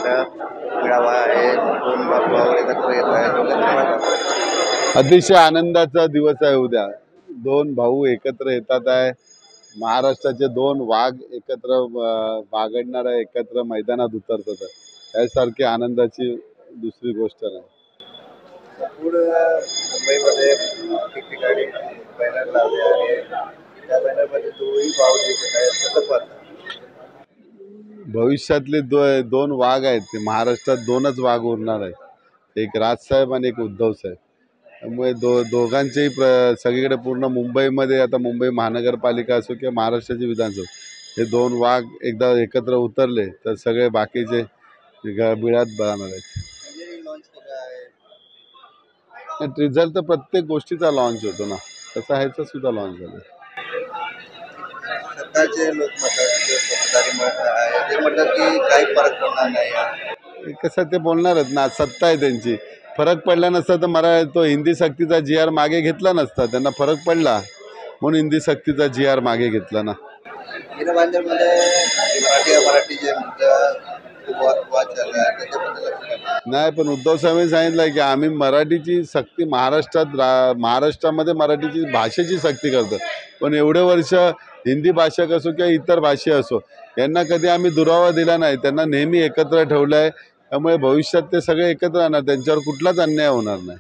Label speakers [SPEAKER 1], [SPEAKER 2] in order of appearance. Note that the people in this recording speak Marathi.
[SPEAKER 1] पाहायला मिळावा आहे. दोन भाऊ एकत्र येत आहेत.
[SPEAKER 2] अतिशय आनंदाचा दिवस आहे उद्या. दोन भाऊ एकत्र येतात आहे. महाराष्ट्राचे दोन वाघ एकत्र बागडणार आहे, एकत्र मैदानात उतरतात आहे. यासारखी आनंदाची दुसरी गोष्ट नाही.
[SPEAKER 1] मुंबईमध्ये ठिकठिकाणी बॅनर लावले आहे. त्या बॅनरमध्ये दोन्ही भाऊ दिसत आहेत. कसं पाहता?
[SPEAKER 2] भविष्यातले दोन वाघ आहेत. ते महाराष्ट्रात दोनच वाघ उरणार आहेत, एक राजसाहेब आणि एक उद्धव साहेब. त्यामुळे दोघांचेही सगळीकडे पूर्ण मुंबईमध्ये, आता मुंबई महानगरपालिका असो किंवा महाराष्ट्राची विधानसभा, हे दोन वाघ एकदा एकत्र उतरले तर सगळे बाकीचे बिळात जाणार आहेत. ट्रिझर तर प्रत्येक गोष्टीचा लॉन्च होतो ना, तसा ह्याचा सुद्धा लॉन्च झाला.
[SPEAKER 1] सत्ताचे लोक ते म्हणतात की काही फरक पडणार नाही.
[SPEAKER 2] कसं ते बोलणारच ना, सत्ता आहे त्यांची. फरक पडला नसता तर तो हिंदी सक्तीचा GR मागे घेतला नसता. त्यांना फरक पडला म्हणून हिंदी सक्तीचा GR मागे घेतला ना. नाही, पण उद्धव साहेबांनी सांगितलं की आम्ही मराठीची सक्ती महाराष्ट्रामध्ये मराठीची भाषेची सक्ती करतो. पण एवढे वर्ष हिंदी भाषक असो किंवा इतर भाषे असो, यांना कधी आम्ही दुरावा दिला नाही. त्यांना नेहमी एकत्र ठेवलं आहे. त्यामुळे भविष्यात ते सगळे एकत्र राहणार, त्यांच्यावर कुठलाच अन्याय होणार नाही.